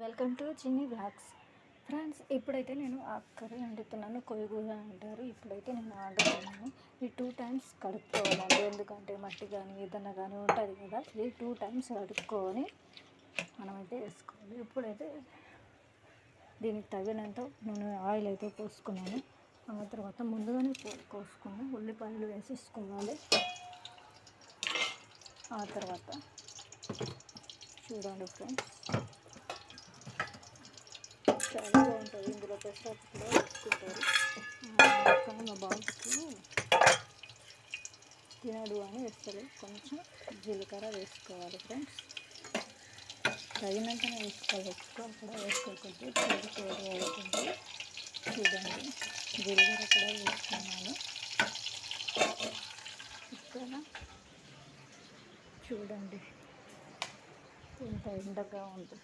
Welcome to చిన్ని blogs. Friends, ఇప్పుడైతే నేను ఆ కర్రీ వండుతున్నాను. కొయ్యగూర అంటారు. ఇప్పుడైతే నేను వండుతున్నాను. ఈ 2 times కడుక్కోవాలండి. ఎందుకంటే మట్టి కానీ ఏదన్నా కానీ ఉంటుంది కదా, ఇది 2 times కడుక్కొని మనమైతే వేసుకోవాలి. ఇప్పుడైతే దీనికి తగినంత నూనె ఆయిల్ అయితే పోసుకున్నాను. ఆ తర్వాత ముందుగానే కోసుకుని ఉల్లిపాయలు వేసేసుకోవాలి. ఆ తర్వాత చూడండి ఫ్రెండ్స్, చాలా బాగుంటుంది. ఇందులో పెసరపప్పు కూడా వేసుకుంటారు. కానీ మా బాబుకి తినడు అని వేస్తారు. కొంచెం జీలకర్ర వేసుకోవాలి ఫ్రెండ్స్. తగినంతనే వేసుకోవాలి, ఎక్కువ కూడా వేసుకోకూడదు. చేదు అవుతుంది. చూడండి, జీలకర్ర కూడా వేసుకున్నాను. ఇక్కడ చూడండి ఎంత ఎండగా ఉంది.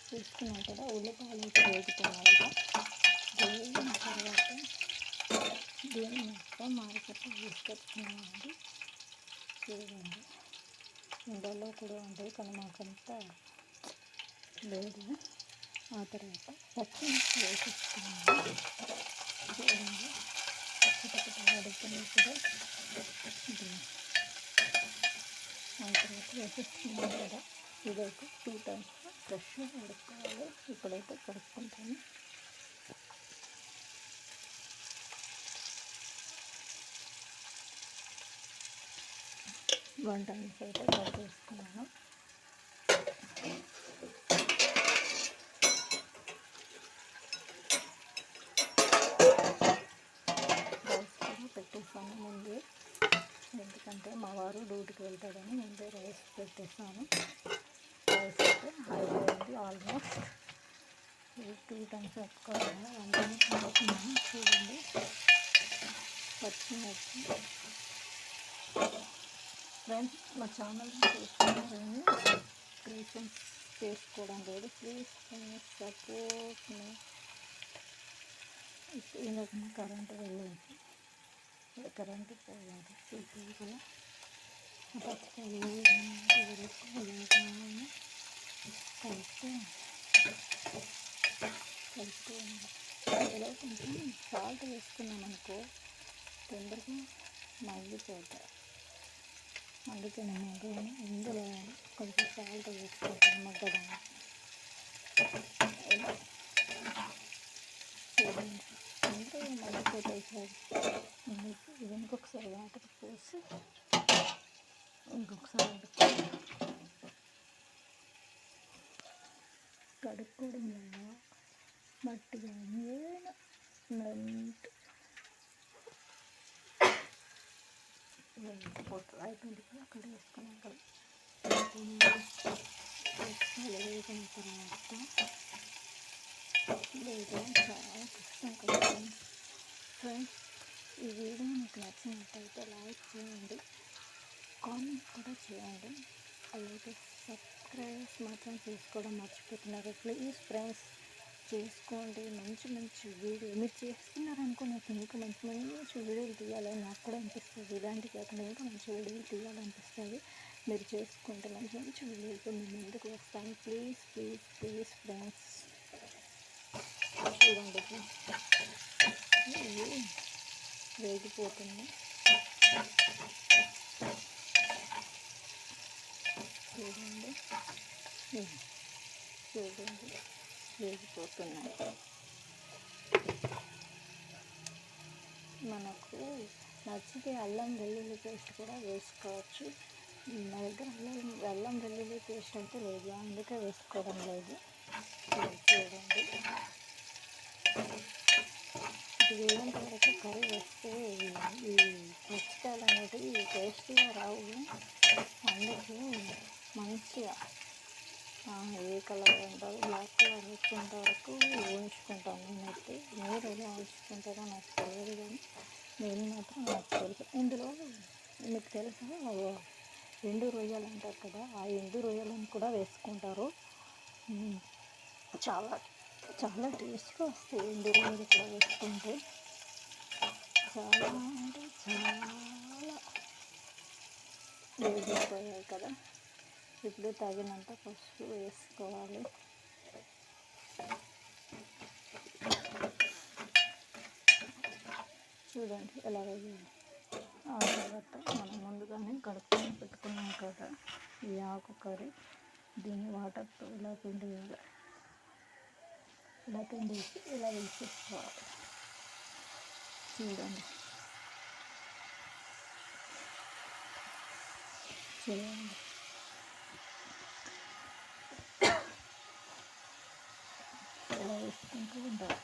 తీసుకున్నాం కదా, ఉల్లిపాయలు అయితే వేగుతున్నాయి. వేగిన తర్వాత దీన్ని మొత్తం మార్కెట్లో తీసుకొచ్చుకున్నామండి. చూడండి, ఇండల్లో కూడా ఉంటాయి కానీ మాకంతా లేదు. ఆ తర్వాత పచ్చిమిర్చి వేసేసుకున్నాము. చూడండి, అడుగుతున్నాయి కూడా. ఆ తర్వాత వేసేసుకున్నాం కదా, ఇదైతే 2 times ఫ్రెష్గా కడుక్కోవాలి. ఇప్పుడైతే కడుక్కుంటాను. వన్ టైమ్స్ అయితే కడిగేసుకున్నాను. రైస్ కూడా పెట్టేసాను ముందే, ఎందుకంటే మా వారు డ్యూటీకి వెళ్తాడని ముందే రైస్ పెట్టేసాను. రైస్ అయితే అయిపోయింది ఆల్మోస్ట్. 2 times పెట్టుకోవాలి. 1 time పెట్టుకున్నాను. చూడండి, పచ్చిమిర్చి. ఫ్రెండ్స్, మా ఛానల్ చూస్తున్నారని సబ్స్క్రిప్షన్ చేసుకోవడం లేదు. ప్లీజ్ సపోర్ట్ మీ. ఇంకొక కరెంటు వెళ్ళింది, కరెంటు పోయింది. చూసారు కదా, పచ్చిమిర్చి కలిపి అందులో కొంచెం సాల్ట్ వేసుకున్నాం అనుకో, తొందరగా మగ్గిపోతాయి. అందుకే నేను ఇందులో కొంచెం సాల్ట్ వేసుకుంటాను మగ్గడానికి. చూడండి, ఇంకా మగ్గిపోతాయి సార్. ఇది ఇంకొకసారి వాటర్ పోసి ఇంకొకసారి కడుక్కోవడం వల్ల మట్టి కానీ ఏదైనా పోతుంది. అయిపోయింది కదా, అక్కడ వేసుకున్నాం కదా. వేసిన తర్వాత వేయడం చాలా కష్టం కదా ఫ్రెండ్స్. ఈ వీడియో మీకు నచ్చినట్టయితే లైక్ చేయండి, కామెంట్ కూడా చేయండి. అలాగే సబ్స్క్రైబ్ మాత్రం చేసుకోవడం మర్చిపోతున్నారు. ప్లీజ్ ఫ్రెండ్స్, చేసుకోండి. మంచి మంచి వీడియో మీరు చేస్తున్నారనుకో, నాకు ఇంకా మంచి మంచి వీడియోలు తీయాలని నాకు కూడా అనిపిస్తుంది. ఇలాంటి కాకుండా ఇంకా మంచి వీడియోలు తీయాలనిపిస్తుంది. మీరు చేసుకుంటే మంచి మంచి వీడియోలతో మేము ముందుకు వస్తాను. Please please please friends. చూడండి, ఇవి వేగిపోతుంది. చూడండి చూడండి, వేగిపోతున్నాయి. మనకు నచ్చితే అల్లం వెల్లుల్లి పేస్ట్ కూడా వేసుకోవచ్చు. నా దగ్గర అల్లం వెల్లుల్లి పేస్ట్ అయితే లేదు, అందుకే వేసుకోవడం లేదు. చూడండి, ఇది వేయంత వరకు కర్రీ వేస్తే ఈ పచ్చికాయలు అనేటివి టేస్టీగా రావు. అందుకే మంచిగా ఏ కలర్ అంటారు, బ్లాక్ కలర్ వచ్చేంత వరకు ఉంచుకుంటాను నేనైతే. మీరు ఎలా ఉంచుకుంటారో నాకు తెలియదు, కానీ నేను మాత్రం నాకు తెలుసు. ఇందులో మీకు తెలుసా, ఎండు రొయ్యలు అంటారు కదా, ఆ ఎండు రొయ్యలను కూడా వేసుకుంటారు. చాలా చాలా టేస్ట్గా వస్తాయి ఎండు రొయ్యలు కూడా వేసుకుంటే. చాలా అంటే చాలా వేగిపోయాయి కదా. ఇప్పుడు తగినంత పసుపు వేసుకోవాలి. చూడండి ఎలా వేయాలి. ఆ తర్వాత మనం ముందుగానే కడుక్కొని పెట్టుకున్నాం కదా ఈ ఆకు కర్రీ, దీన్ని వాటర్తో ఇలా పిండేయాలి. ఇలా పిండేసి ఇలా వేసేసుకోవాలి. చూడండి చూడండి ఇలా వేసుకుంటూ ఉండాలి.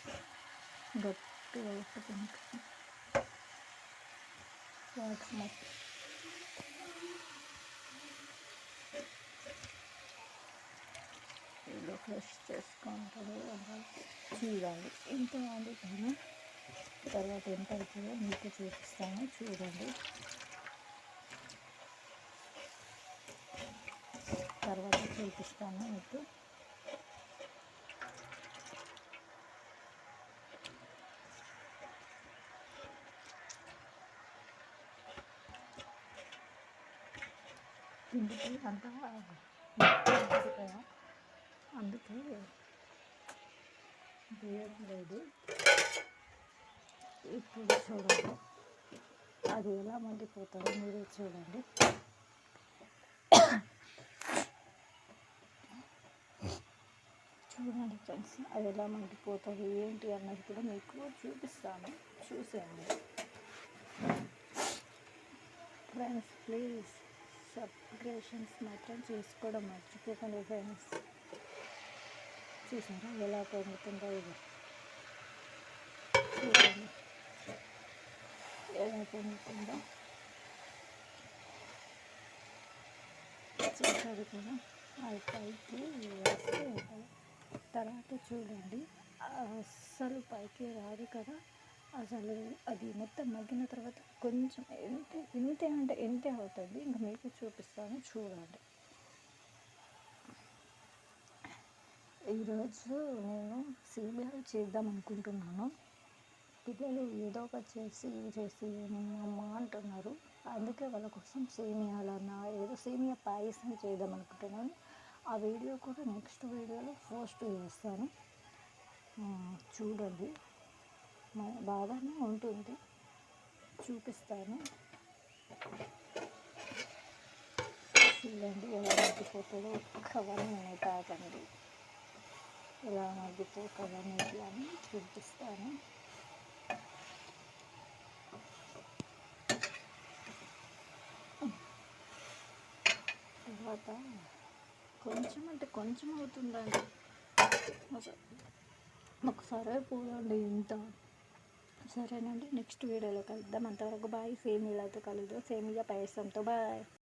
గట్టిగా వేసుకుంటూ వాటర్ మొత్తం ఇలా ఫ్రెష్ చేసుకుంటారు. చూడండి ఇంత వండుతాను. తర్వాత ఎంత అవుతుందో మీకు చూపిస్తాను. చూడండి తర్వాత చూపిస్తాను మీకు. పిండికి అంతా కదా అందుకే వేయడం లేదు. ఇప్పుడు చూడండి అది ఎలా మండిపోతుందో మీరే చూడండి. చూడండి ఫ్రెండ్స్, అది ఎలా మండిపోతుంది ఏంటి అన్నది కూడా మీకు చూపిస్తాను. చూసేయండి ఫ్రెండ్స్. ప్లీజ్ సబ్స్క్రిప్షన్స్ మాత్రం చేసుకోవడం మర్చిపోకండి ఫ్రెండ్స్. చూసారా ఎలా పొందుతుందో ఇది. చూడండి ఎలా పొందుతుందో చూసారు కదా. అది పైకి వేస్తే తర్వాత చూడండి అస్సలు పైకి రాదు కదా. అసలు అది మొత్తం మగ్గిన తర్వాత కొంచెం ఇంతే అంటే ఇంతే అవుతుంది. ఇంకా మీకు చూపిస్తాను చూడండి. ఈరోజు నేను సేమియాలు చేద్దాం అనుకుంటున్నాను. పిల్లలు ఏదో ఒకటి చేసి అమ్మ అంటున్నారు. అందుకే వాళ్ళ కోసం సేమియాలన్నా ఏదో సేమియా పాయసం చేద్దాం అనుకుంటున్నాను. ఆ వీడియో కూడా నెక్స్ట్ వీడియోలో పోస్ట్ చేస్తాను. చూడండి బాగానే ఉంటుంది, చూపిస్తాను. చూడండి ఎలా మగ్గిపోతుందో. ఒక్క 1 minute ఆగండి. ఎలా మగ్గిపోతుందని ఇట్లా అని చూపిస్తాను. తర్వాత కొంచెం అంటే కొంచెం అవుతుందండి. ఒకసారి పోదండి ఇంత. సరేనండి, నెక్స్ట్ వీడియోలో కలుద్దాం. అంతవరకు బాయ్. సేమియాలతో కలుద్దాం, సేమియా పాయసంతో. బాయ్.